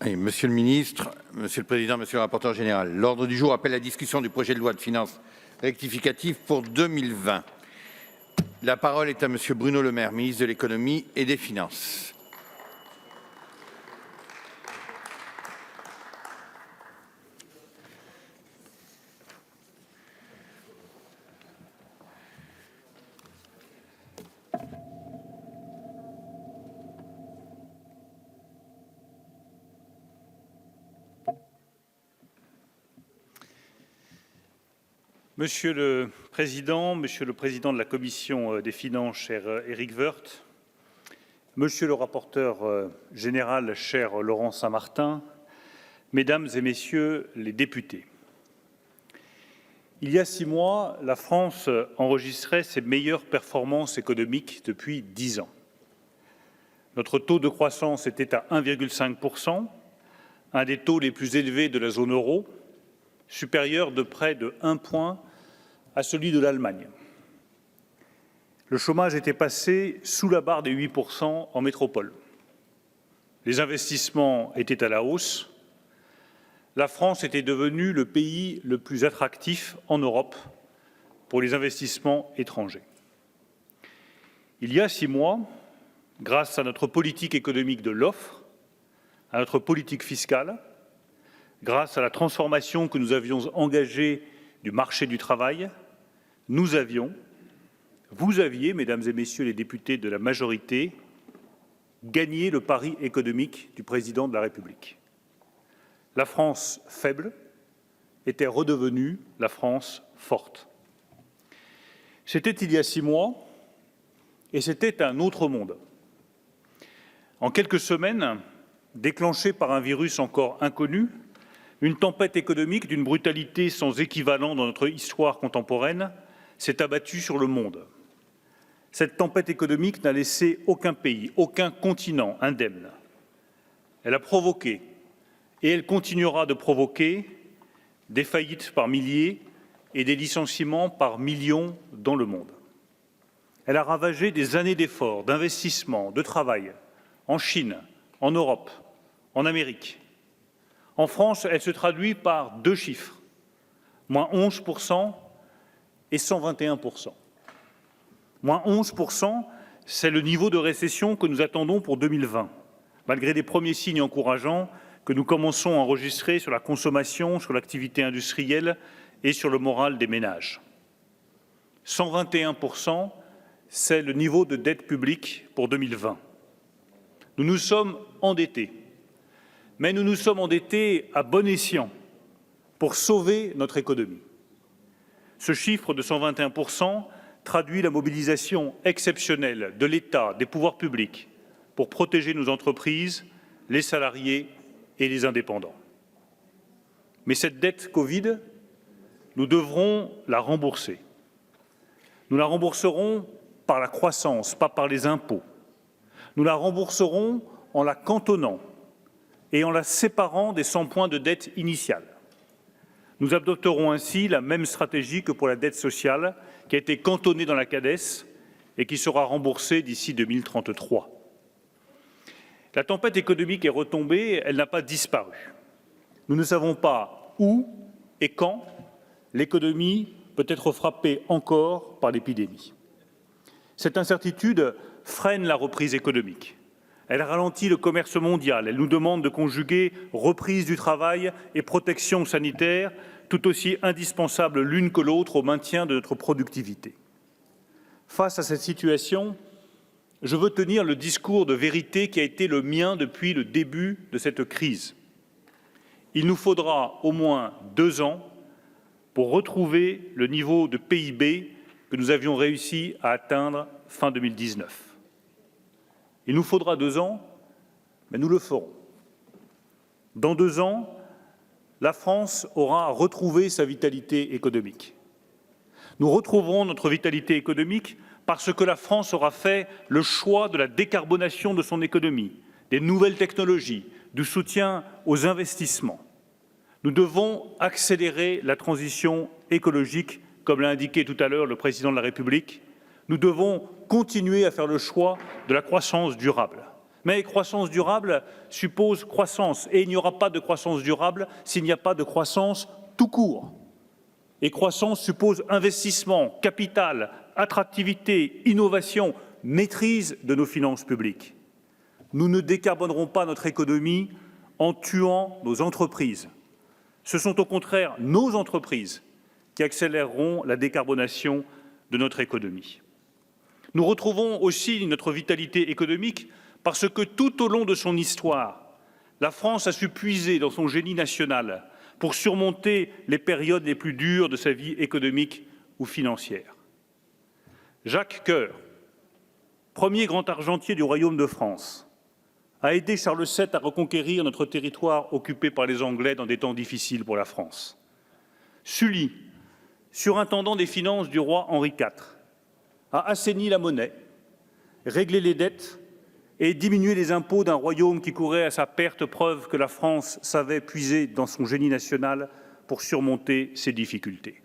Oui, Monsieur le ministre, Monsieur le Président, Monsieur le rapporteur général, l'ordre du jour appelle la discussion du projet de loi de finances rectificative pour 2020. La parole est à Monsieur Bruno Le Maire, ministre de l'Économie et des Finances. Monsieur le Président de la Commission des Finances, cher Éric Woerth, Monsieur le rapporteur général, cher Laurent Saint-Martin, Mesdames et Messieurs les députés. Il y a 6 mois, la France enregistrait ses meilleures performances économiques depuis 10 ans. Notre taux de croissance était à 1,5 %, un des taux les plus élevés de la zone euro, supérieur de près de 1 point à celui de l'Allemagne. Le chômage était passé sous la barre des 8 % en métropole. Les investissements étaient à la hausse. La France était devenue le pays le plus attractif en Europe pour les investissements étrangers. Il y a 6 mois, grâce à notre politique économique de l'offre, à notre politique fiscale, grâce à la transformation que nous avions engagée du marché du travail, vous aviez, Mesdames et Messieurs les députés de la majorité, gagné le pari économique du Président de la République. La France faible était redevenue la France forte. C'était il y a 6 mois et c'était un autre monde. En quelques semaines, déclenchée par un virus encore inconnu, une tempête économique d'une brutalité sans équivalent dans notre histoire contemporaine s'est abattue sur le monde. Cette tempête économique n'a laissé aucun pays, aucun continent indemne. Elle a provoqué, et elle continuera de provoquer, des faillites par milliers et des licenciements par millions dans le monde. Elle a ravagé des années d'efforts, d'investissements, de travail, en Chine, en Europe, en Amérique. En France, elle se traduit par 2 chiffres, moins 11 % et 121 %. Moins 11 %, c'est le niveau de récession que nous attendons pour 2020, malgré des premiers signes encourageants que nous commençons à enregistrer sur la consommation, sur l'activité industrielle et sur le moral des ménages. 121 %, c'est le niveau de dette publique pour 2020. Nous nous sommes endettés. Mais nous nous sommes endettés à bon escient pour sauver notre économie. Ce chiffre de 121 % traduit la mobilisation exceptionnelle de l'État, des pouvoirs publics, pour protéger nos entreprises, les salariés et les indépendants. Mais cette dette Covid, nous devrons la rembourser. Nous la rembourserons par la croissance, pas par les impôts. Nous la rembourserons en la cantonnant et en la séparant des 100 points de dette initiale. Nous adopterons ainsi la même stratégie que pour la dette sociale, qui a été cantonnée dans la CADES et qui sera remboursée d'ici 2033. La tempête économique est retombée, elle n'a pas disparu. Nous ne savons pas où et quand l'économie peut être frappée encore par l'épidémie. Cette incertitude freine la reprise économique. Elle ralentit le commerce mondial. Elle nous demande de conjuguer reprise du travail et protection sanitaire, tout aussi indispensables l'une que l'autre au maintien de notre productivité. Face à cette situation, je veux tenir le discours de vérité qui a été le mien depuis le début de cette crise. Il nous faudra au moins 2 ans pour retrouver le niveau de PIB que nous avions réussi à atteindre fin 2019. Il nous faudra 2 ans, mais nous le ferons. Dans 2 ans, la France aura retrouvé sa vitalité économique. Nous retrouverons notre vitalité économique parce que la France aura fait le choix de la décarbonation de son économie, des nouvelles technologies, du soutien aux investissements. Nous devons accélérer la transition écologique, comme l'a indiqué tout à l'heure le Président de la République. Nous devons continuer à faire le choix de la croissance durable, Mais croissance durable suppose croissance, et il n'y aura pas de croissance durable s'il n'y a pas de croissance tout court. Et croissance suppose investissement, capital, attractivité, innovation, maîtrise de nos finances publiques. Nous ne décarbonerons pas notre économie en tuant nos entreprises. Ce sont au contraire nos entreprises qui accéléreront la décarbonation de notre économie. Nous retrouvons aussi notre vitalité économique parce que tout au long de son histoire, la France a su puiser dans son génie national pour surmonter les périodes les plus dures de sa vie économique ou financière. Jacques Coeur, premier grand argentier du Royaume de France, a aidé Charles VII à reconquérir notre territoire occupé par les Anglais dans des temps difficiles pour la France. Sully, surintendant des finances du roi Henri IV, a assaini la monnaie, réglé les dettes et diminué les impôts d'un royaume qui courait à sa perte, preuve que la France savait puiser dans son génie national pour surmonter ses difficultés.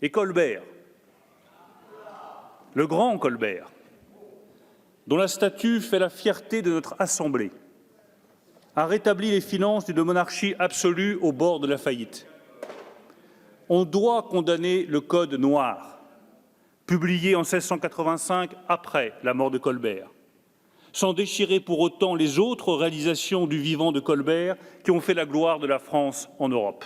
Et Colbert, le grand Colbert, dont la statue fait la fierté de notre Assemblée, a rétabli les finances d'une monarchie absolue au bord de la faillite. On doit condamner le Code noir, publié en 1685 après la mort de Colbert, sans déchirer pour autant les autres réalisations du vivant de Colbert qui ont fait la gloire de la France en Europe.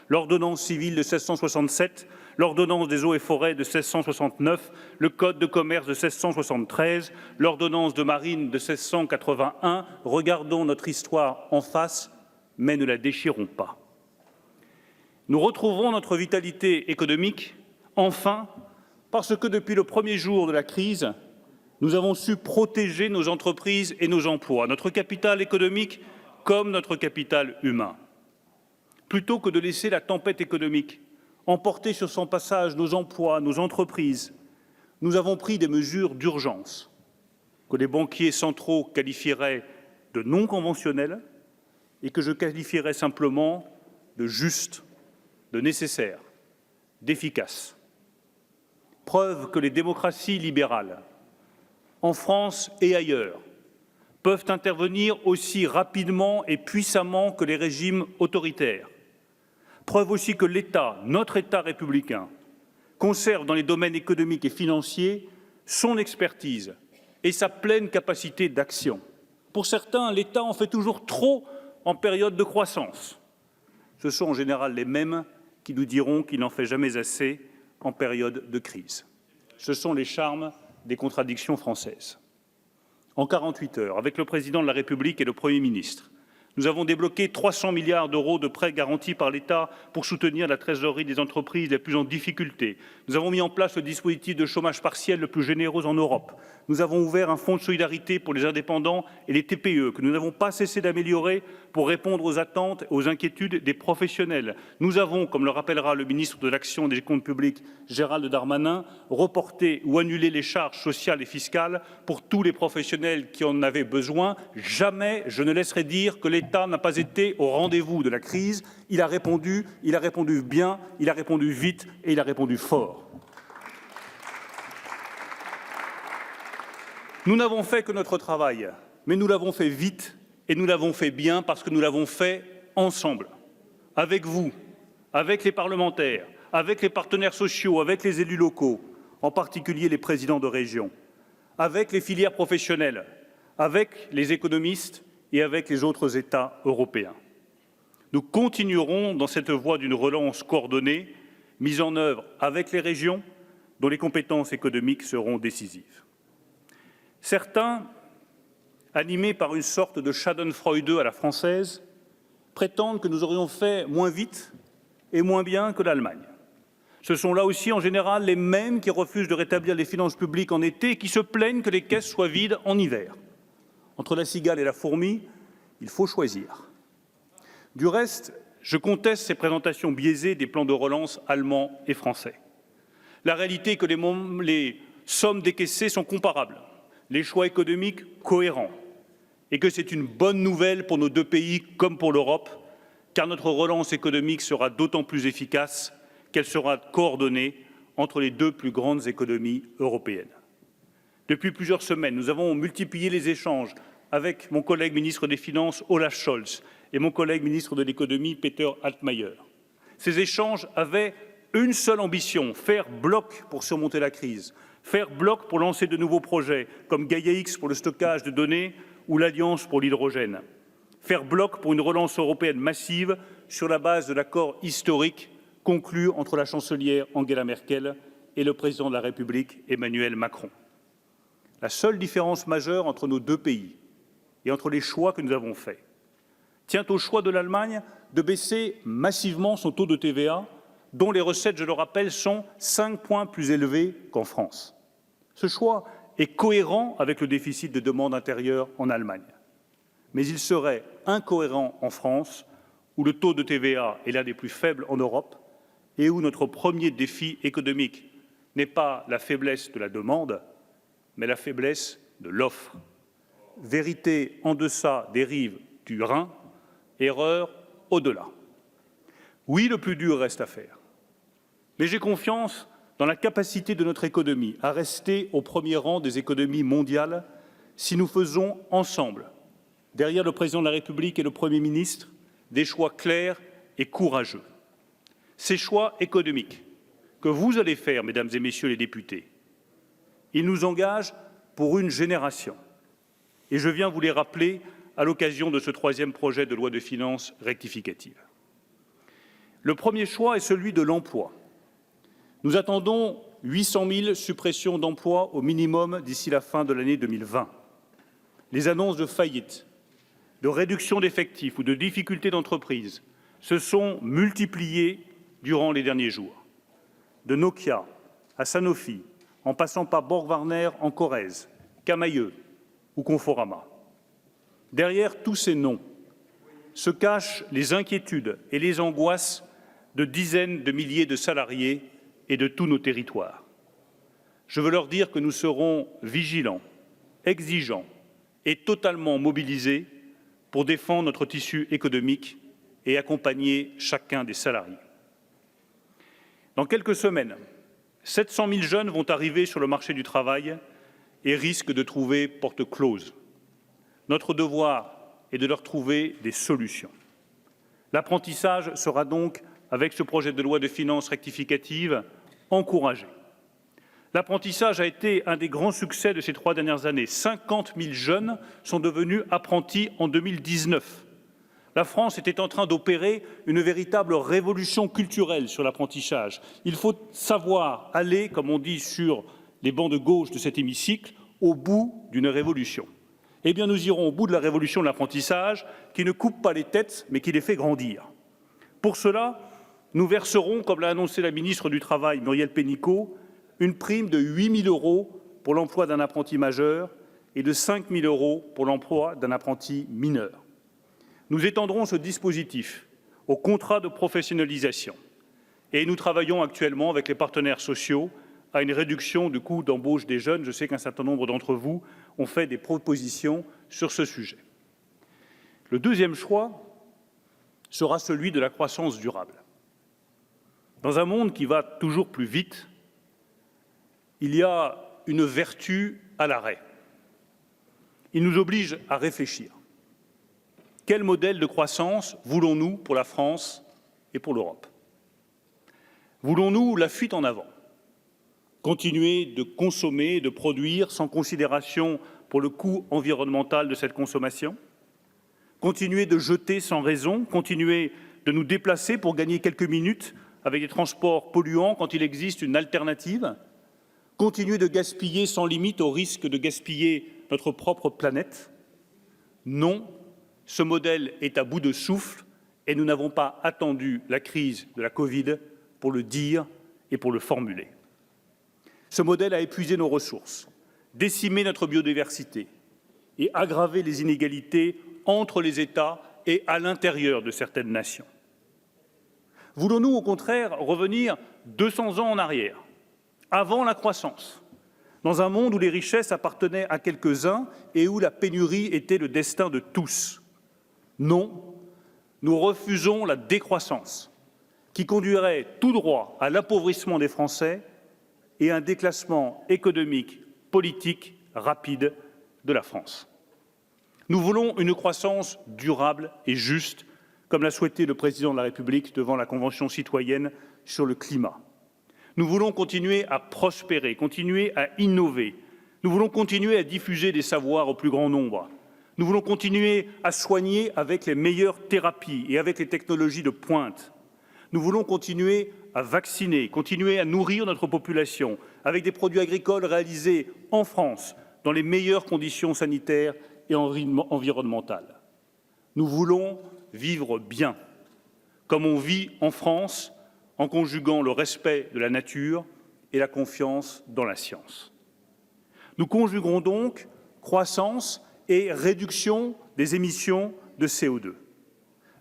L'ordonnance civile de 1667, l'ordonnance des eaux et forêts de 1669, le code de commerce de 1673, l'ordonnance de marine de 1681. Regardons notre histoire en face, mais ne la déchirons pas. Nous retrouvons notre vitalité économique, enfin, parce que depuis le premier jour de la crise, nous avons su protéger nos entreprises et nos emplois, notre capital économique comme notre capital humain. Plutôt que de laisser la tempête économique emporter sur son passage nos emplois, nos entreprises, nous avons pris des mesures d'urgence que les banquiers centraux qualifieraient de non conventionnelles et que je qualifierais simplement de justes, de nécessaires, d'efficaces. Preuve que les démocraties libérales, en France et ailleurs, peuvent intervenir aussi rapidement et puissamment que les régimes autoritaires. Preuve aussi que l'État, notre État républicain, conserve dans les domaines économiques et financiers son expertise et sa pleine capacité d'action. Pour certains, l'État en fait toujours trop en période de croissance. Ce sont en général les mêmes qui nous diront qu'il n'en fait jamais assez en période de crise. Ce sont les charmes des contradictions françaises. En 48 heures, avec le Président de la République et le Premier ministre, nous avons débloqué 300 milliards d'euros de prêts garantis par l'État pour soutenir la trésorerie des entreprises les plus en difficulté. Nous avons mis en place le dispositif de chômage partiel le plus généreux en Europe. Nous avons ouvert un fonds de solidarité pour les indépendants et les TPE que nous n'avons pas cessé d'améliorer pour répondre aux attentes et aux inquiétudes des professionnels. Nous avons, comme le rappellera le ministre de l'Action et des Comptes publics, Gérald Darmanin, reporté ou annulé les charges sociales et fiscales pour tous les professionnels qui en avaient besoin. Jamais je ne laisserai dire que l'État n'a pas été au rendez-vous de la crise. Il a répondu bien, il a répondu vite et il a répondu fort. Nous n'avons fait que notre travail, mais nous l'avons fait vite et nous l'avons fait bien parce que nous l'avons fait ensemble, avec vous, avec les parlementaires, avec les partenaires sociaux, avec les élus locaux, en particulier les présidents de région, avec les filières professionnelles, avec les économistes et avec les autres États européens. Nous continuerons dans cette voie d'une relance coordonnée, mise en œuvre avec les régions, dont les compétences économiques seront décisives. Certains, animés par une sorte de schadenfreude à la française, prétendent que nous aurions fait moins vite et moins bien que l'Allemagne. Ce sont là aussi en général les mêmes qui refusent de rétablir les finances publiques en été et qui se plaignent que les caisses soient vides en hiver. Entre la cigale et la fourmi, il faut choisir. Du reste, je conteste ces présentations biaisées des plans de relance allemands et français. La réalité est que les sommes décaissées sont comparables, les choix économiques cohérents, et que c'est une bonne nouvelle pour nos deux pays comme pour l'Europe, car notre relance économique sera d'autant plus efficace qu'elle sera coordonnée entre les deux plus grandes économies européennes. Depuis plusieurs semaines, nous avons multiplié les échanges avec mon collègue ministre des Finances Olaf Scholz et mon collègue ministre de l'économie Peter Altmaier. Ces échanges avaient une seule ambition, faire bloc pour surmonter la crise, faire bloc pour lancer de nouveaux projets comme Gaia-X pour le stockage de données ou l'Alliance pour l'hydrogène, faire bloc pour une relance européenne massive sur la base de l'accord historique conclu entre la chancelière Angela Merkel et le président de la République Emmanuel Macron. La seule différence majeure entre nos deux pays et entre les choix que nous avons faits tient au choix de l'Allemagne de baisser massivement son taux de TVA, dont les recettes, je le rappelle, sont 5 points plus élevées qu'en France. Ce choix est cohérent avec le déficit de demande intérieure en Allemagne. Mais il serait incohérent en France, où le taux de TVA est l'un des plus faibles en Europe et où notre premier défi économique n'est pas la faiblesse de la demande, mais la faiblesse de l'offre. Vérité en deçà des rives du Rhin, erreur au-delà. Oui, le plus dur reste à faire. Mais j'ai confiance dans la capacité de notre économie à rester au premier rang des économies mondiales si nous faisons ensemble, derrière le président de la République et le Premier ministre, des choix clairs et courageux. Ces choix économiques que vous allez faire, mesdames et messieurs les députés, ils nous engagent pour une génération. Et je viens vous les rappeler à l'occasion de ce troisième projet de loi de finances rectificative. Le premier choix est celui de l'emploi. Nous attendons 800 000 suppressions d'emplois au minimum d'ici la fin de l'année 2020. Les annonces de faillite, de réduction d'effectifs ou de difficultés d'entreprise se sont multipliées durant les derniers jours. De Nokia à Sanofi, en passant par Borg-Warner en Corrèze, Camaïeu ou Conforama. Derrière tous ces noms se cachent les inquiétudes et les angoisses de dizaines de milliers de salariés et de tous nos territoires. Je veux leur dire que nous serons vigilants, exigeants et totalement mobilisés pour défendre notre tissu économique et accompagner chacun des salariés. Dans quelques semaines, 700 000 jeunes vont arriver sur le marché du travail et risquent de trouver porte close. Notre devoir est de leur trouver des solutions. L'apprentissage sera donc, avec ce projet de loi de finances rectificative, encouragé. L'apprentissage a été un des grands succès de ces 3 dernières années. 50 000 jeunes sont devenus apprentis en 2019. La France était en train d'opérer une véritable révolution culturelle sur l'apprentissage. Il faut savoir aller, comme on dit sur les bancs de gauche de cet hémicycle, au bout d'une révolution. Eh bien, nous irons au bout de la révolution de l'apprentissage qui ne coupe pas les têtes, mais qui les fait grandir. Pour cela, nous verserons, comme l'a annoncé la ministre du Travail, Muriel Pénicaud, une prime de 8 000 € pour l'emploi d'un apprenti majeur et de 5 000 € pour l'emploi d'un apprenti mineur. Nous étendrons ce dispositif aux contrats de professionnalisation et nous travaillons actuellement avec les partenaires sociaux à une réduction du coût d'embauche des jeunes. Je sais qu'un certain nombre d'entre vous ont fait des propositions sur ce sujet. Le deuxième choix sera celui de la croissance durable. Dans un monde qui va toujours plus vite, il y a une vertu à l'arrêt. Il nous oblige à réfléchir. Quel modèle de croissance voulons-nous pour la France et pour l'Europe? Voulons-nous la fuite en avant? Continuer de consommer, de produire sans considération pour le coût environnemental de cette consommation? Continuer de jeter sans raison? Continuer de nous déplacer pour gagner quelques minutes avec des transports polluants quand il existe une alternative? Continuer de gaspiller sans limite au risque de gaspiller notre propre planète? Non, ce modèle est à bout de souffle et nous n'avons pas attendu la crise de la Covid pour le dire et pour le formuler. Ce modèle a épuisé nos ressources, décimé notre biodiversité et aggravé les inégalités entre les États et à l'intérieur de certaines nations. Voulons-nous au contraire revenir 200 ans en arrière, avant la croissance, dans un monde où les richesses appartenaient à quelques-uns et où la pénurie était le destin de tous? Non, nous refusons la décroissance qui conduirait tout droit à l'appauvrissement des Français et à un déclassement économique, politique rapide de la France. Nous voulons une croissance durable et juste, comme l'a souhaité le président de la République devant la Convention citoyenne sur le climat. Nous voulons continuer à prospérer, continuer à innover. Nous voulons continuer à diffuser des savoirs au plus grand nombre. Nous voulons continuer à soigner avec les meilleures thérapies et avec les technologies de pointe. Nous voulons continuer à vacciner, continuer à nourrir notre population avec des produits agricoles réalisés en France, dans les meilleures conditions sanitaires et environnementales. Nous voulons vivre bien, comme on vit en France, en conjuguant le respect de la nature et la confiance dans la science. Nous conjuguerons donc croissance et réduction des émissions de CO2.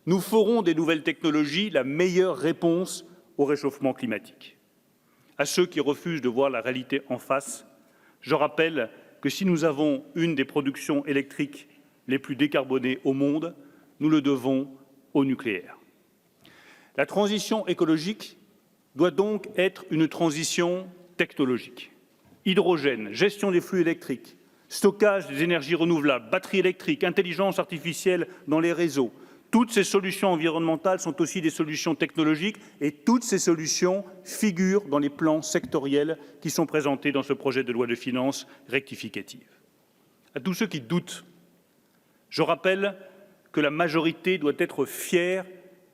Nous ferons des nouvelles technologies la meilleure réponse au réchauffement climatique. À ceux qui refusent de voir la réalité en face, je rappelle que si nous avons une des productions électriques les plus décarbonées au monde, nous le devons au nucléaire. La transition écologique doit donc être une transition technologique. Hydrogène, gestion des flux électriques, stockage des énergies renouvelables, batteries électriques, intelligence artificielle dans les réseaux. Toutes ces solutions environnementales sont aussi des solutions technologiques et toutes ces solutions figurent dans les plans sectoriels qui sont présentés dans ce projet de loi de finances rectificative. À tous ceux qui doutent, je rappelle que la majorité doit être fière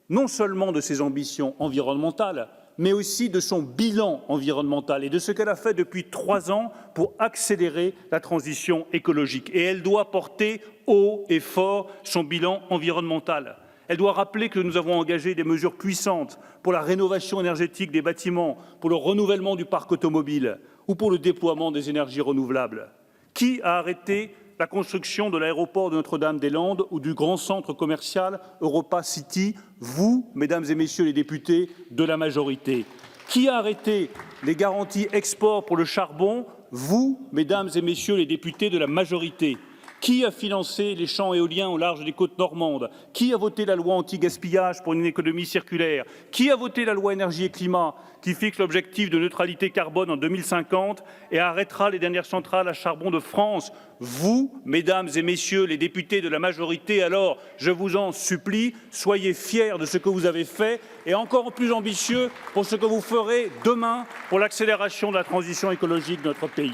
non seulement de ses ambitions environnementales, mais aussi de son bilan environnemental et de ce qu'elle a fait depuis 3 ans pour accélérer la transition écologique. Et elle doit porter haut et fort son bilan environnemental. Elle doit rappeler que nous avons engagé des mesures puissantes pour la rénovation énergétique des bâtiments, pour le renouvellement du parc automobile ou pour le déploiement des énergies renouvelables. Qui a arrêté la construction de l'aéroport de Notre-Dame-des-Landes ou du grand centre commercial Europa City? Vous, mesdames et messieurs les députés de la majorité. Qui a arrêté les garanties export pour le charbon? Vous, mesdames et messieurs les députés de la majorité. Qui a financé les champs éoliens au large des côtes normandes? Qui a voté la loi anti-gaspillage pour une économie circulaire? Qui a voté la loi énergie et climat qui fixe l'objectif de neutralité carbone en 2050 et arrêtera les dernières centrales à charbon de France? Vous, mesdames et messieurs les députés de la majorité, alors je vous en supplie, soyez fiers de ce que vous avez fait et encore plus ambitieux pour ce que vous ferez demain pour l'accélération de la transition écologique de notre pays.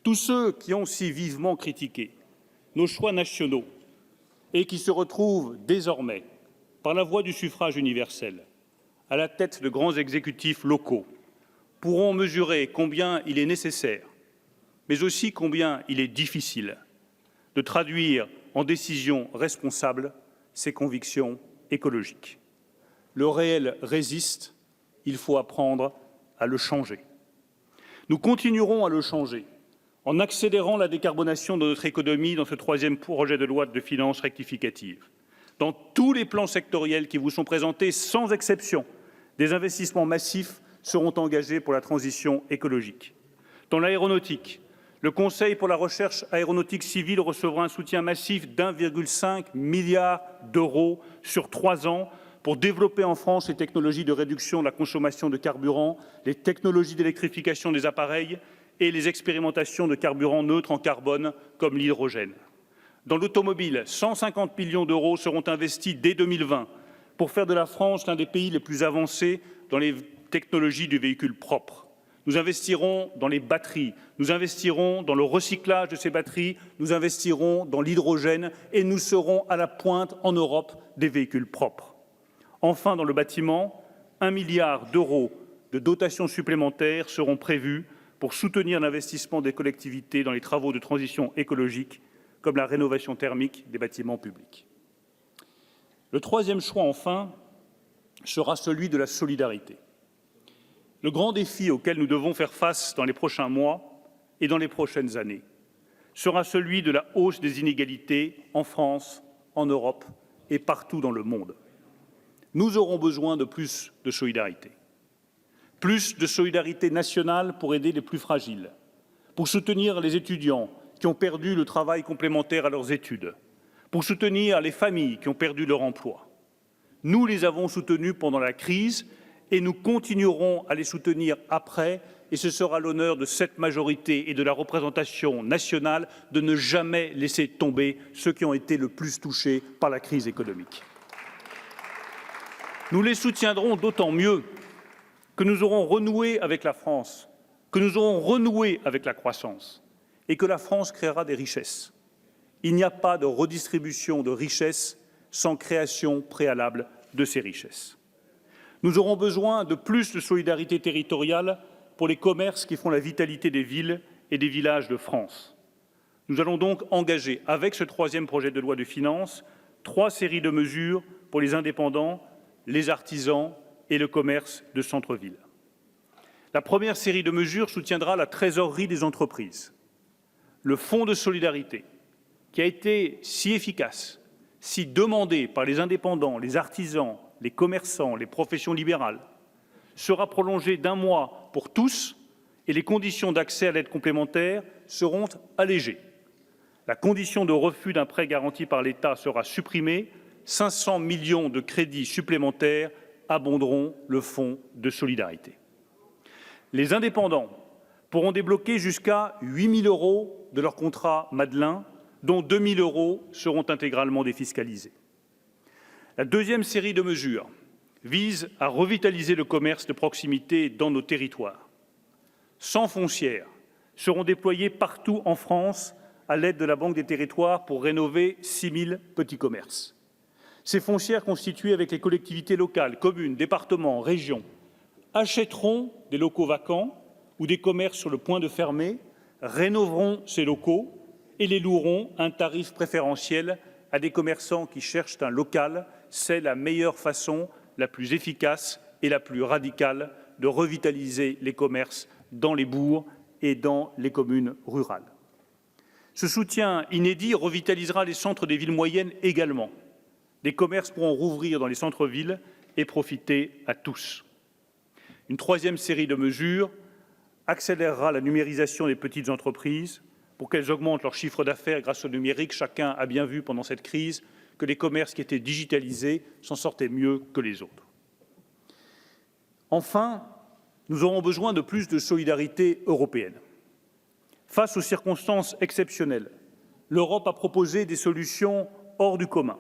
Tous ceux qui ont si vivement critiqué nos choix nationaux et qui se retrouvent désormais, par la voie du suffrage universel, à la tête de grands exécutifs locaux, pourront mesurer combien il est nécessaire, mais aussi combien il est difficile de traduire en décisions responsables ces convictions écologiques. Le réel résiste, il faut apprendre à le changer. Nous continuerons à le changer en accélérant la décarbonation de notre économie dans ce 3e projet de loi de finances rectificative. Dans tous les plans sectoriels qui vous sont présentés, sans exception, des investissements massifs seront engagés pour la transition écologique. Dans l'aéronautique, le Conseil pour la recherche aéronautique civile recevra un soutien massif d'1,5 milliard d'euros sur 3 ans pour développer en France les technologies de réduction de la consommation de carburant, les technologies d'électrification des appareils et les expérimentations de carburants neutres en carbone comme l'hydrogène. Dans l'automobile, 150 millions d'euros seront investis dès 2020 pour faire de la France l'un des pays les plus avancés dans les technologies du véhicule propre. Nous investirons dans les batteries, nous investirons dans le recyclage de ces batteries, nous investirons dans l'hydrogène et nous serons à la pointe en Europe des véhicules propres. Enfin, dans le bâtiment, 1 milliard d'euros de dotations supplémentaires seront prévus pour soutenir l'investissement des collectivités dans les travaux de transition écologique, comme la rénovation thermique des bâtiments publics. Le 3e choix, enfin, sera celui de la solidarité. Le grand défi auquel nous devons faire face dans les prochains mois et dans les prochaines années sera celui de la hausse des inégalités en France, en Europe et partout dans le monde. Nous aurons besoin de plus de solidarité. Plus de solidarité nationale pour aider les plus fragiles, pour soutenir les étudiants qui ont perdu le travail complémentaire à leurs études, pour soutenir les familles qui ont perdu leur emploi. Nous les avons soutenus pendant la crise et nous continuerons à les soutenir après et ce sera l'honneur de cette majorité et de la représentation nationale de ne jamais laisser tomber ceux qui ont été le plus touchés par la crise économique. Nous les soutiendrons d'autant mieux que nous aurons renoué avec la France, que nous aurons renoué avec la croissance et que la France créera des richesses. Il n'y a pas de redistribution de richesses sans création préalable de ces richesses. Nous aurons besoin de plus de solidarité territoriale pour les commerces qui font la vitalité des villes et des villages de France. Nous allons donc engager, avec ce troisième projet de loi de finances, 3 séries de mesures pour les indépendants, les artisans et le commerce de centre-ville. La première série de mesures soutiendra la trésorerie des entreprises. Le fonds de solidarité, qui a été si efficace, si demandé par les indépendants, les artisans, les commerçants, les professions libérales, sera prolongé d'1 mois pour tous et les conditions d'accès à l'aide complémentaire seront allégées. La condition de refus d'un prêt garanti par l'État sera supprimée. 500 millions de crédits supplémentaires abonderont le fonds de solidarité. Les indépendants pourront débloquer jusqu'à 8 000 € de leur contrat Madelin, dont 2 000 € seront intégralement défiscalisés. La deuxième série de mesures vise à revitaliser le commerce de proximité dans nos territoires. 100 foncières seront déployées partout en France à l'aide de la Banque des territoires pour rénover 6 000 petits commerces. Ces foncières constituées avec les collectivités locales, communes, départements, régions, achèteront des locaux vacants ou des commerces sur le point de fermer, rénoveront ces locaux et les loueront à un tarif préférentiel à des commerçants qui cherchent un local. C'est la meilleure façon, la plus efficace et la plus radicale de revitaliser les commerces dans les bourgs et dans les communes rurales. Ce soutien inédit revitalisera les centres des villes moyennes également. Les commerces pourront rouvrir dans les centres-villes et profiter à tous. Une troisième série de mesures accélérera la numérisation des petites entreprises pour qu'elles augmentent leur chiffre d'affaires grâce au numérique. Chacun a bien vu pendant cette crise que les commerces qui étaient digitalisés s'en sortaient mieux que les autres. Enfin, nous aurons besoin de plus de solidarité européenne. Face aux circonstances exceptionnelles, l'Europe a proposé des solutions hors du commun.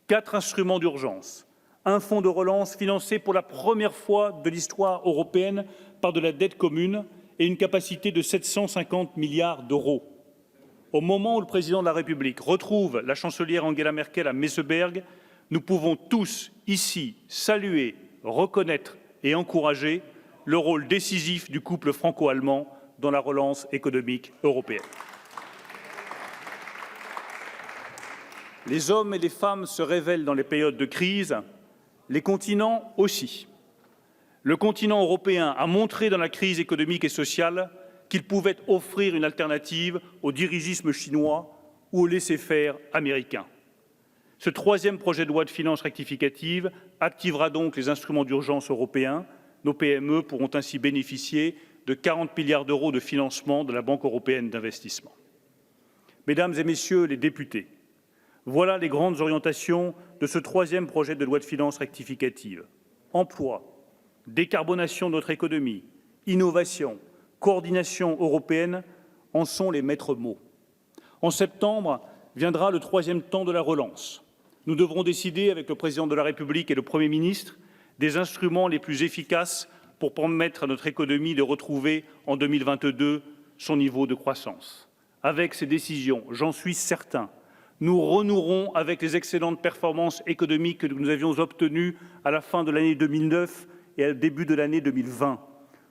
4 instruments d'urgence, un fonds de relance financé pour la première fois de l'histoire européenne par de la dette commune et une capacité de 750 milliards d'euros. Au moment où le président de la République retrouve la chancelière Angela Merkel à Meseberg, nous pouvons tous ici saluer, reconnaître et encourager le rôle décisif du couple franco-allemand dans la relance économique européenne. Les hommes et les femmes se révèlent dans les périodes de crise, les continents aussi. Le continent européen a montré dans la crise économique et sociale qu'il pouvait offrir une alternative au dirigisme chinois ou au laisser-faire américain. Ce troisième projet de loi de finances rectificative activera donc les instruments d'urgence européens. Nos PME pourront ainsi bénéficier de 40 milliards d'euros de financement de la Banque européenne d'investissement. Mesdames et messieurs les députés, voilà les grandes orientations de ce troisième projet de loi de finances rectificative. Emploi, décarbonation de notre économie, innovation, coordination européenne en sont les maîtres mots. En septembre viendra le troisième temps de la relance. Nous devrons décider avec le président de la République et le Premier ministre des instruments les plus efficaces pour permettre à notre économie de retrouver en 2022 son niveau de croissance. Avec ces décisions, j'en suis certain, nous renouerons avec les excellentes performances économiques que nous avions obtenues à la fin de l'année 2009 et au début de l'année 2020.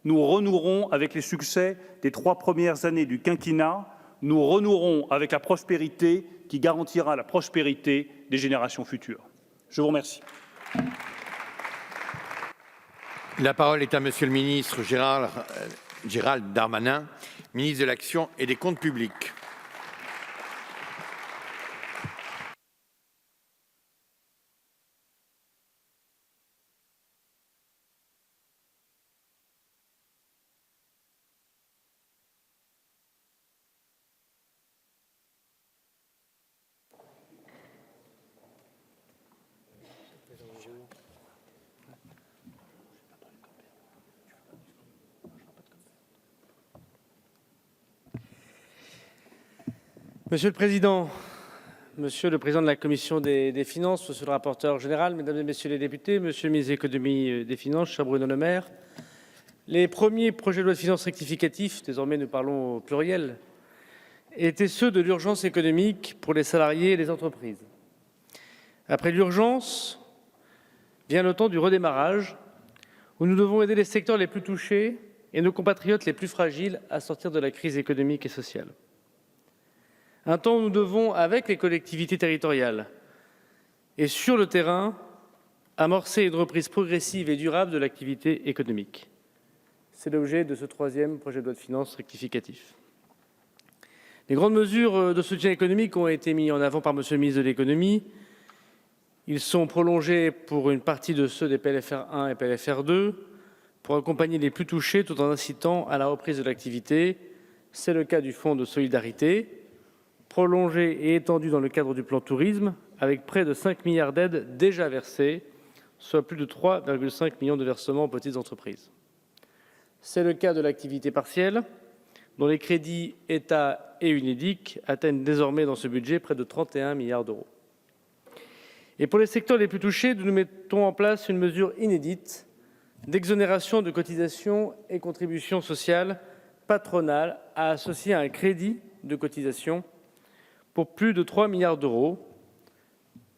Nous renouerons avec les succès des 3 premières années du quinquennat. Nous renouerons avec la prospérité qui garantira la prospérité des générations futures. Je vous remercie. La parole est à Monsieur le ministre Gérald Darmanin, ministre de l'Action et des Comptes publics. Monsieur le Président, Monsieur le Président de la Commission des Finances, Monsieur le rapporteur général, Mesdames et Messieurs les députés, Monsieur le ministre de l'Économie et des Finances, cher Bruno Le Maire, les premiers projets de loi de finances rectificatifs, désormais nous parlons au pluriel, étaient ceux de l'urgence économique pour les salariés et les entreprises. Après l'urgence, vient le temps du redémarrage, où nous devons aider les secteurs les plus touchés et nos compatriotes les plus fragiles à sortir de la crise économique et sociale. Un temps où nous devons, avec les collectivités territoriales et sur le terrain, amorcer une reprise progressive et durable de l'activité économique. C'est l'objet de ce troisième projet de loi de finances rectificatif. Les grandes mesures de soutien économique ont été mises en avant par Monsieur le ministre de l'Économie. Ils sont prolongés pour une partie de ceux des PLFR 1 et PLFR 2 pour accompagner les plus touchés tout en incitant à la reprise de l'activité. C'est le cas du Fonds de solidarité, prolongé et étendu dans le cadre du plan tourisme, avec près de 5 milliards d'aides déjà versées, soit plus de 3,5 millions de versements aux petites entreprises. C'est le cas de l'activité partielle, dont les crédits État et UNEDIC atteignent désormais dans ce budget près de 31 milliards d'euros. Et pour les secteurs les plus touchés, nous mettons en place une mesure inédite d'exonération de cotisations et contributions sociales patronales à associer à un crédit de cotisation pour plus de 3 milliards d'euros,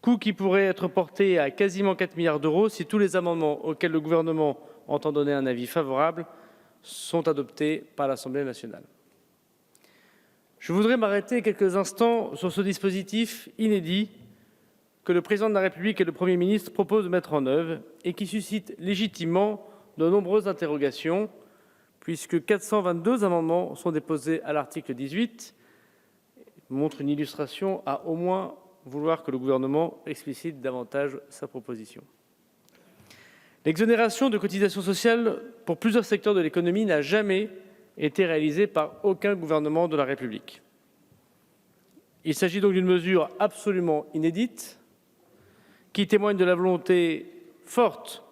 coût qui pourrait être porté à quasiment 4 milliards d'euros si tous les amendements auxquels le gouvernement entend donner un avis favorable sont adoptés par l'Assemblée nationale. Je voudrais m'arrêter quelques instants sur ce dispositif inédit que le Président de la République et le Premier ministre proposent de mettre en œuvre et qui suscite légitimement de nombreuses interrogations, puisque 422 amendements sont déposés à l'article 18, montre une illustration à au moins vouloir que le gouvernement explicite davantage sa proposition. L'exonération de cotisations sociales pour plusieurs secteurs de l'économie n'a jamais été réalisée par aucun gouvernement de la République. Il s'agit donc d'une mesure absolument inédite qui témoigne de la volonté forte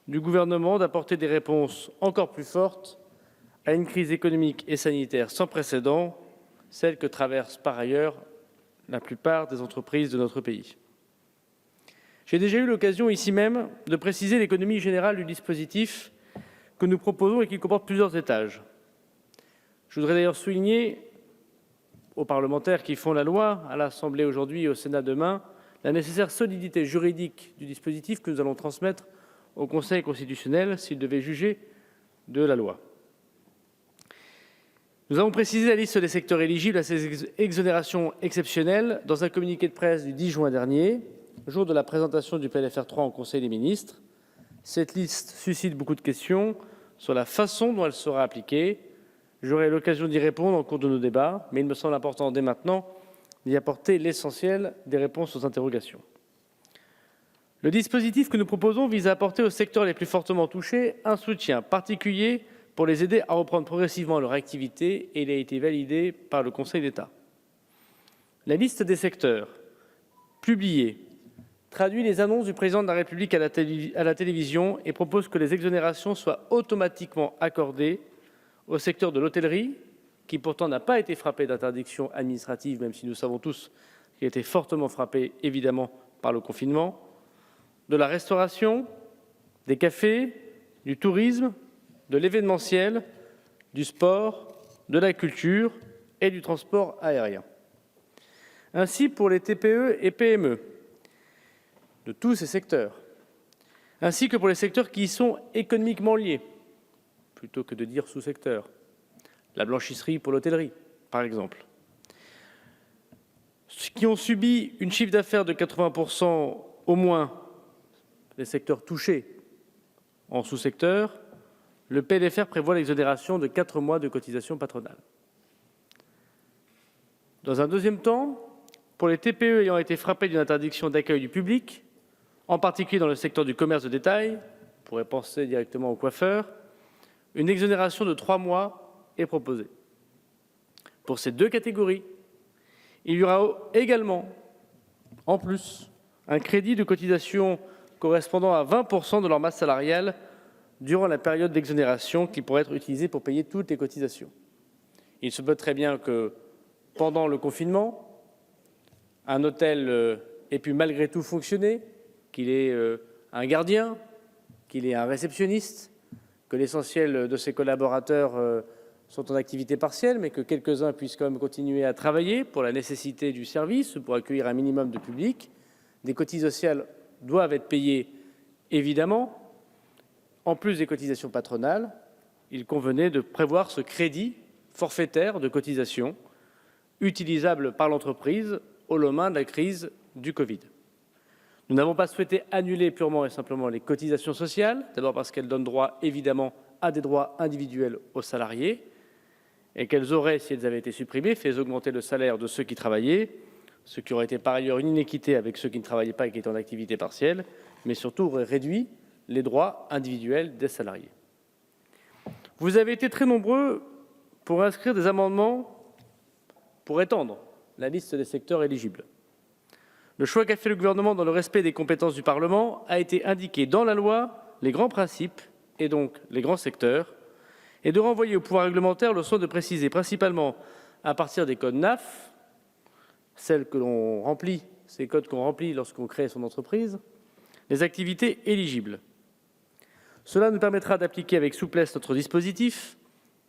du gouvernement d'apporter des réponses encore plus fortes à une crise économique et sanitaire sans précédent, celle que traversent par ailleurs la plupart des entreprises de notre pays. J'ai déjà eu l'occasion ici même de préciser l'économie générale du dispositif que nous proposons et qui comporte plusieurs étages. Je voudrais d'ailleurs souligner aux parlementaires qui font la loi, à l'Assemblée aujourd'hui et au Sénat demain, la nécessaire solidité juridique du dispositif que nous allons transmettre au Conseil constitutionnel s'il devait juger de la loi. Nous avons précisé la liste des secteurs éligibles à ces exonérations exceptionnelles dans un communiqué de presse du 10 juin dernier, jour de la présentation du PLFR 3 en Conseil des ministres. Cette liste suscite beaucoup de questions sur la façon dont elle sera appliquée. J'aurai l'occasion d'y répondre en cours de nos débats, mais il me semble important dès maintenant d'y apporter l'essentiel des réponses aux interrogations. Le dispositif que nous proposons vise à apporter aux secteurs les plus fortement touchés un soutien particulier pour les aider à reprendre progressivement leur activité et il a été validé par le Conseil d'État. La liste des secteurs publiée traduit les annonces du Président de la République à la télévision et propose que les exonérations soient automatiquement accordées au secteur de l'hôtellerie, qui pourtant n'a pas été frappé d'interdiction administrative, même si nous savons tous qu'il a été fortement frappé, évidemment, par le confinement, de la restauration, des cafés, du tourisme, de l'événementiel, du sport, de la culture et du transport aérien. Ainsi, pour les TPE et PME, de tous ces secteurs, ainsi que pour les secteurs qui y sont économiquement liés, plutôt que de dire sous-secteur, la blanchisserie pour l'hôtellerie, par exemple, qui ont subi une chiffre d'affaires de 80% au moins des secteurs touchés en sous-secteur, le PLFR prévoit l'exonération de 4 mois de cotisation patronale. Dans un deuxième temps, pour les TPE ayant été frappées d'une interdiction d'accueil du public, en particulier dans le secteur du commerce de détail, on pourrait penser directement aux coiffeurs, une exonération de 3 mois est proposée. Pour ces deux catégories, il y aura également, en plus, un crédit de cotisation correspondant à 20% de leur masse salariale durant la période d'exonération qui pourrait être utilisée pour payer toutes les cotisations. Il se peut très bien que, pendant le confinement, un hôtel ait pu malgré tout fonctionner, qu'il ait un gardien, qu'il ait un réceptionniste, que l'essentiel de ses collaborateurs sont en activité partielle, mais que quelques-uns puissent quand même continuer à travailler pour la nécessité du service, pour accueillir un minimum de public. Des cotisations sociales doivent être payées, évidemment. En plus des cotisations patronales, il convenait de prévoir ce crédit forfaitaire de cotisation utilisable par l'entreprise au lendemain de la crise du Covid. Nous n'avons pas souhaité annuler purement et simplement les cotisations sociales, d'abord parce qu'elles donnent droit, évidemment, à des droits individuels aux salariés, et qu'elles auraient, si elles avaient été supprimées, fait augmenter le salaire de ceux qui travaillaient, ce qui aurait été par ailleurs une inéquité avec ceux qui ne travaillaient pas et qui étaient en activité partielle, mais surtout aurait réduit les droits individuels des salariés. Vous avez été très nombreux pour inscrire des amendements pour étendre la liste des secteurs éligibles. Le choix qu'a fait le gouvernement dans le respect des compétences du Parlement a été indiqué dans la loi les grands principes et donc les grands secteurs et de renvoyer au pouvoir réglementaire le soin de préciser principalement à partir des codes NAF, celles que l'on remplit, ces codes qu'on remplit lorsqu'on crée son entreprise, les activités éligibles. Cela nous permettra d'appliquer avec souplesse notre dispositif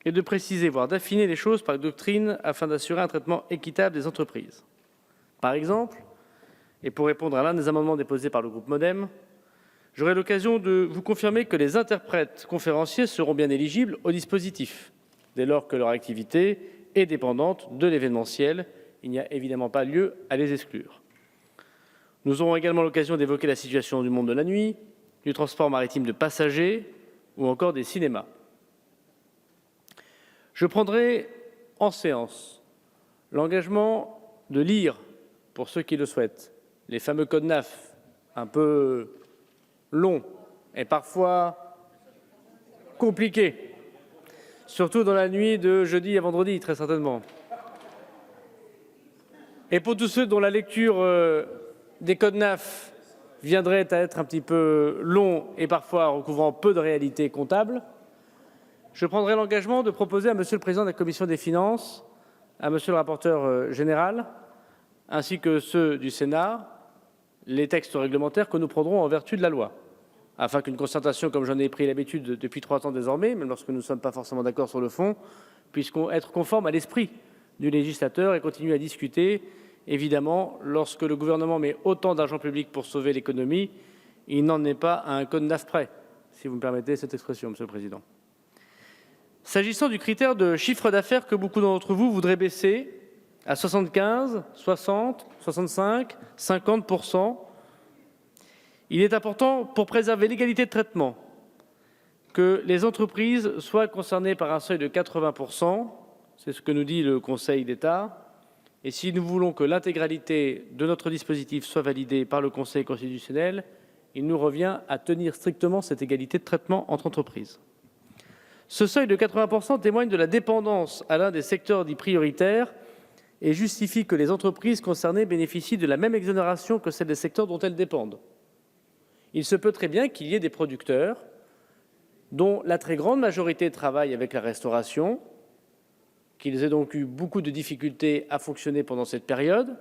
et de préciser, voire d'affiner les choses par doctrine afin d'assurer un traitement équitable des entreprises. Par exemple, et pour répondre à l'un des amendements déposés par le groupe MoDem, j'aurai l'occasion de vous confirmer que les interprètes conférenciers seront bien éligibles au dispositif, dès lors que leur activité est dépendante de l'événementiel. Il n'y a évidemment pas lieu à les exclure. Nous aurons également l'occasion d'évoquer la situation du monde de la nuit, du transport maritime de passagers ou encore des cinémas. Je prendrai en séance l'engagement de lire, pour ceux qui le souhaitent, les fameux codes NAF, un peu longs et parfois compliqués, surtout dans la nuit de jeudi à vendredi, très certainement. Et pour tous ceux dont la lecture des codes NAF viendrait à être un petit peu long et parfois recouvrant peu de réalité comptable, je prendrai l'engagement de proposer à Monsieur le Président de la Commission des Finances, à Monsieur le rapporteur général, ainsi que ceux du Sénat, les textes réglementaires que nous prendrons en vertu de la loi, afin qu'une concertation, comme j'en ai pris l'habitude depuis 3 ans désormais, même lorsque nous ne sommes pas forcément d'accord sur le fond, puisse être conforme à l'esprit du législateur et continuer à discuter. Évidemment, lorsque le gouvernement met autant d'argent public pour sauver l'économie, il n'en est pas à un code NAF près, si vous me permettez cette expression, Monsieur le Président. S'agissant du critère de chiffre d'affaires que beaucoup d'entre vous voudraient baisser à 75, 60, 65, 50%, il est important, pour préserver l'égalité de traitement, que les entreprises soient concernées par un seuil de 80%, c'est ce que nous dit le Conseil d'État, et si nous voulons que l'intégralité de notre dispositif soit validée par le Conseil constitutionnel, il nous revient à tenir strictement cette égalité de traitement entre entreprises. Ce seuil de 80% témoigne de la dépendance à l'un des secteurs dits prioritaires et justifie que les entreprises concernées bénéficient de la même exonération que celles des secteurs dont elles dépendent. Il se peut très bien qu'il y ait des producteurs dont la très grande majorité travaille avec la restauration, qu'ils aient donc eu beaucoup de difficultés à fonctionner pendant cette période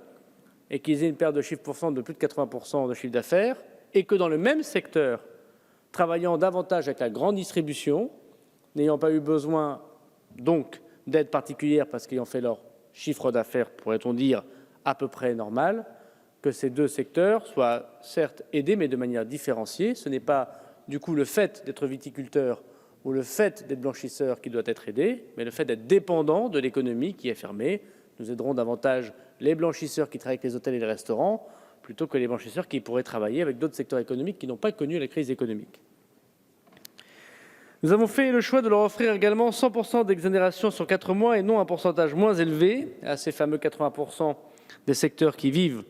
et qu'ils aient une perte de chiffre pourcent de plus de 80% de chiffre d'affaires, et que dans le même secteur, travaillant davantage avec la grande distribution, n'ayant pas eu besoin donc d'aide particulière parce qu'ayant fait leur chiffre d'affaires, pourrait-on dire, à peu près normal, que ces deux secteurs soient certes aidés, mais de manière différenciée. Ce n'est pas du coup le fait d'être viticulteur ou le fait d'être blanchisseur qui doit être aidé, mais le fait d'être dépendant de l'économie qui est fermée. Nous aiderons davantage les blanchisseurs qui travaillent avec les hôtels et les restaurants, plutôt que les blanchisseurs qui pourraient travailler avec d'autres secteurs économiques qui n'ont pas connu la crise économique. Nous avons fait le choix de leur offrir également 100% d'exonération sur 4 mois et non un pourcentage moins élevé à ces fameux 80% des secteurs qui vivent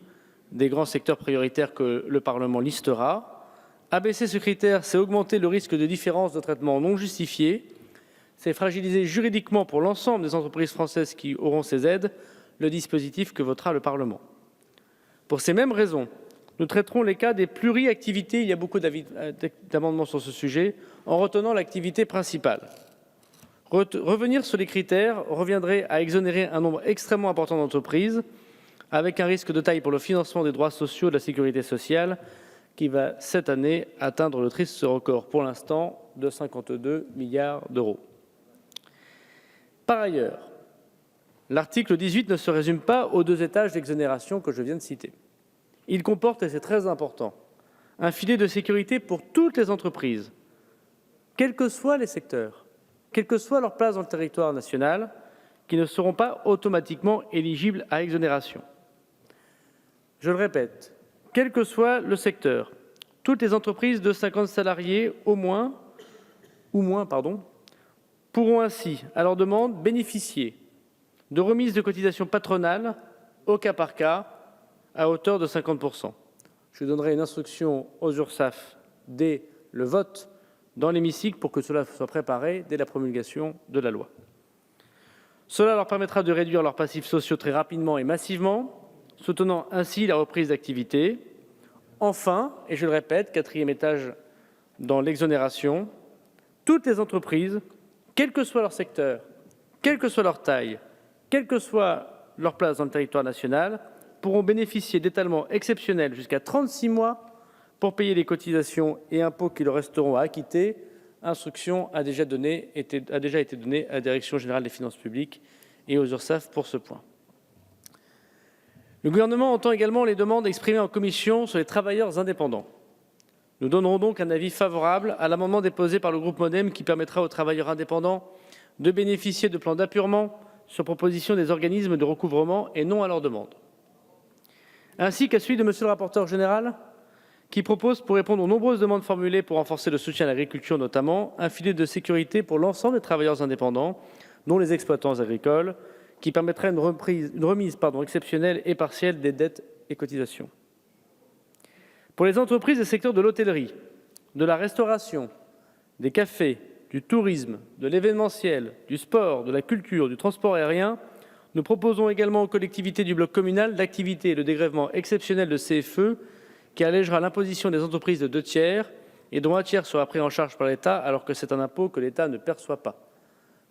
des grands secteurs prioritaires que le Parlement listera. Abaisser ce critère, c'est augmenter le risque de différence de traitement non justifié, c'est fragiliser juridiquement pour l'ensemble des entreprises françaises qui auront ces aides le dispositif que votera le Parlement. Pour ces mêmes raisons, nous traiterons les cas des pluriactivités, il y a beaucoup d'amendements sur ce sujet, en retenant l'activité principale. Revenir sur les critères reviendrait à exonérer un nombre extrêmement important d'entreprises, avec un risque de taille pour le financement des droits sociaux de la sécurité sociale qui va cette année atteindre le triste record pour l'instant de 52 milliards d'euros. Par ailleurs, l'article 18 ne se résume pas aux 2 étages d'exonération que je viens de citer. Il comporte, et c'est très important, un filet de sécurité pour toutes les entreprises, quels que soient les secteurs, quelle que soit leur place dans le territoire national, qui ne seront pas automatiquement éligibles à exonération. Je le répète, quel que soit le secteur, toutes les entreprises de 50 salariés ou moins, pourront ainsi, à leur demande, bénéficier de remises de cotisations patronales au cas par cas à hauteur de 50%. Je donnerai une instruction aux URSSAF dès le vote dans l'hémicycle pour que cela soit préparé dès la promulgation de la loi. Cela leur permettra de réduire leurs passifs sociaux très rapidement et massivement, soutenant ainsi la reprise d'activité. Enfin, et je le répète, 4e étage dans l'exonération, toutes les entreprises, quel que soit leur secteur, quelle que soit leur taille, quelle que soit leur place dans le territoire national, pourront bénéficier d'étalements exceptionnels jusqu'à 36 mois pour payer les cotisations et impôts qui leur resteront à acquitter. Instruction a déjà été donnée à la Direction générale des finances publiques et aux URSSAF pour ce point. Le gouvernement entend également les demandes exprimées en commission sur les travailleurs indépendants. Nous donnerons donc un avis favorable à l'amendement déposé par le groupe MODEM qui permettra aux travailleurs indépendants de bénéficier de plans d'apurement sur proposition des organismes de recouvrement et non à leur demande. Ainsi qu'à celui de monsieur le rapporteur général qui propose, pour répondre aux nombreuses demandes formulées pour renforcer le soutien à l'agriculture notamment, un filet de sécurité pour l'ensemble des travailleurs indépendants, dont les exploitants agricoles, qui permettrait une remise exceptionnelle et partielle des dettes et cotisations. Pour les entreprises des secteurs de l'hôtellerie, de la restauration, des cafés, du tourisme, de l'événementiel, du sport, de la culture, du transport aérien, nous proposons également aux collectivités du bloc communal d'activer le dégrèvement exceptionnel de CFE qui allégera l'imposition des entreprises de 2/3 et dont 1/3 sera pris en charge par l'État alors que c'est un impôt que l'État ne perçoit pas.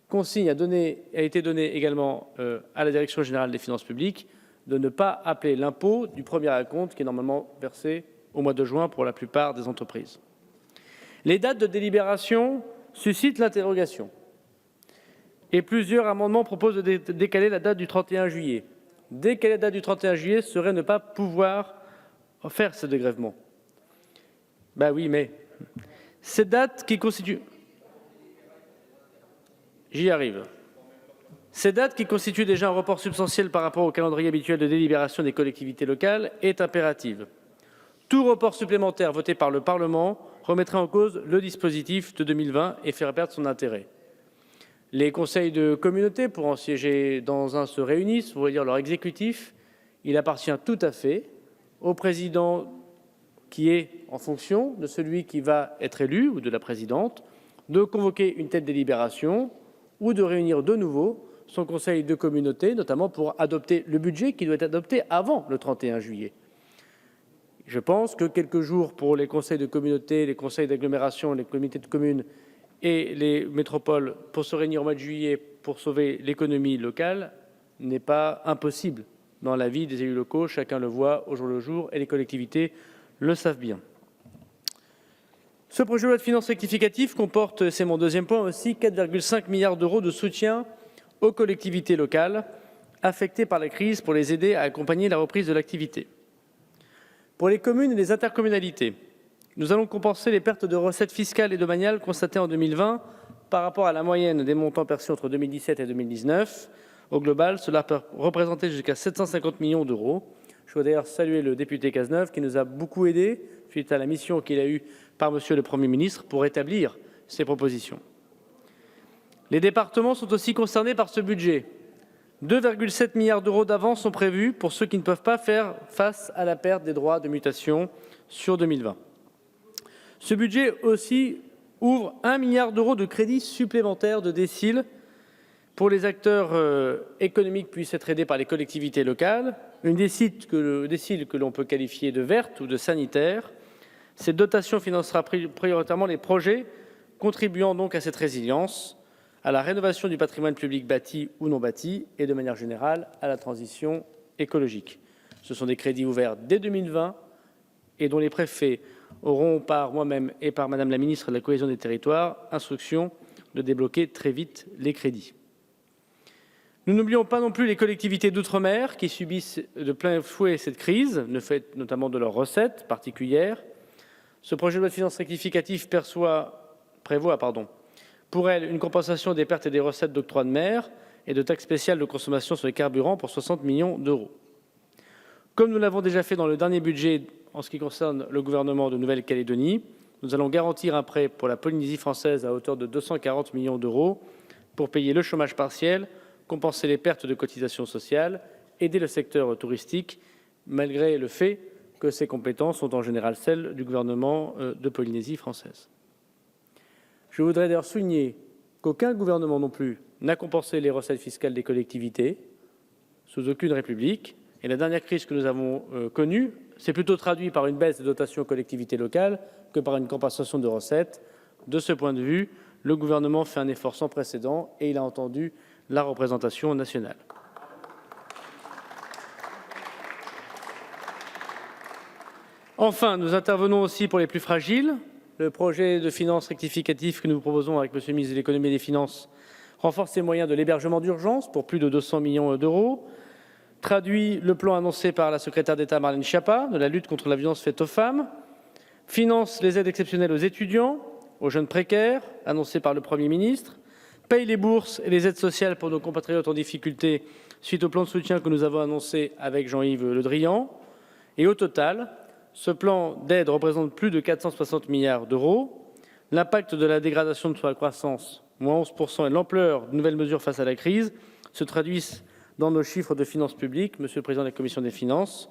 Consigne a été donnée également à la Direction générale des finances publiques de ne pas appeler l'impôt du premier acompte qui est normalement versé au mois de juin pour la plupart des entreprises. Les dates de délibération suscitent l'interrogation et plusieurs amendements proposent de décaler la date du 31 juillet. Décaler la date du 31 juillet serait ne pas pouvoir faire ce dégrèvement. Ben oui, mais cette date qui constitue... J'y arrive. Cette date qui constitue déjà un report substantiel par rapport au calendrier habituel de délibération des collectivités locales est impérative. Tout report supplémentaire voté par le Parlement remettrait en cause le dispositif de 2020 et ferait perdre son intérêt. Les conseils de communauté, pour en siéger dans un, se réunissent, vous voulez dire leur exécutif. Il appartient tout à fait au président qui est en fonction de celui qui va être élu ou de la présidente de convoquer une telle délibération ou de réunir de nouveau son conseil de communauté, notamment pour adopter le budget qui doit être adopté avant le 31 juillet. Je pense que quelques jours pour les conseils de communauté, les conseils d'agglomération, les comités de communes et les métropoles pour se réunir au mois de juillet pour sauver l'économie locale n'est pas impossible dans la vie des élus locaux. Chacun le voit au jour le jour et les collectivités le savent bien. Ce projet de loi de finances rectificatif comporte, c'est mon deuxième point aussi, 4,5 milliards d'euros de soutien aux collectivités locales affectées par la crise pour les aider à accompagner la reprise de l'activité. Pour les communes et les intercommunalités, nous allons compenser les pertes de recettes fiscales et domaniales constatées en 2020 par rapport à la moyenne des montants perçus entre 2017 et 2019. Au global, cela peut représenter jusqu'à 750 millions d'euros. Je veux d'ailleurs saluer le député Cazeneuve qui nous a beaucoup aidés suite à la mission qu'il a eue par Monsieur le Premier ministre pour établir ces propositions. Les départements sont aussi concernés par ce budget. 2,7 milliards d'euros d'avance sont prévus pour ceux qui ne peuvent pas faire face à la perte des droits de mutation sur 2020. Ce budget aussi ouvre 1 milliard d'euros de crédits supplémentaires de décile pour les acteurs économiques puissent être aidés par les collectivités locales, une décile que l'on peut qualifier de verte ou de sanitaire. Cette dotation financera prioritairement les projets contribuant donc à cette résilience, à la rénovation du patrimoine public bâti ou non bâti et de manière générale à la transition écologique. Ce sont des crédits ouverts dès 2020 et dont les préfets auront, par moi-même et par Madame la ministre de la Cohésion des Territoires, instruction de débloquer très vite les crédits. Nous n'oublions pas non plus les collectivités d'outre-mer qui subissent de plein fouet cette crise, ne fait notamment de leurs recettes particulières. Ce projet de loi de finances rectificative prévoit pour elles une compensation des pertes et des recettes d'octroi de mer et de taxes spéciales de consommation sur les carburants pour 60 millions d'euros. Comme nous l'avons déjà fait dans le dernier budget en ce qui concerne le gouvernement de Nouvelle-Calédonie, nous allons garantir un prêt pour la Polynésie française à hauteur de 240 millions d'euros pour payer le chômage partiel, compenser les pertes de cotisations sociales, aider le secteur touristique, malgré le fait que ces compétences sont en général celles du gouvernement de Polynésie française. Je voudrais d'ailleurs souligner qu'aucun gouvernement non plus n'a compensé les recettes fiscales des collectivités, sous aucune république, et la dernière crise que nous avons connue s'est plutôt traduite par une baisse des dotations aux collectivités locales que par une compensation de recettes. De ce point de vue, le gouvernement fait un effort sans précédent et il a entendu la représentation nationale. Enfin, nous intervenons aussi pour les plus fragiles. Le projet de finances rectificatif que nous proposons avec Monsieur le ministre de l'Économie et des Finances renforce les moyens de l'hébergement d'urgence pour plus de 200 millions d'euros, traduit le plan annoncé par la secrétaire d'État Marlène Schiappa de la lutte contre la violence faite aux femmes, finance les aides exceptionnelles aux étudiants, aux jeunes précaires, annoncées par le Premier ministre, paye les bourses et les aides sociales pour nos compatriotes en difficulté suite au plan de soutien que nous avons annoncé avec Jean-Yves Le Drian. Et au total, ce plan d'aide représente plus de 460 milliards d'euros. L'impact de la dégradation de la croissance, moins 11%, et l'ampleur de nouvelles mesures face à la crise se traduisent dans nos chiffres de finances publiques, Monsieur le Président de la Commission des Finances.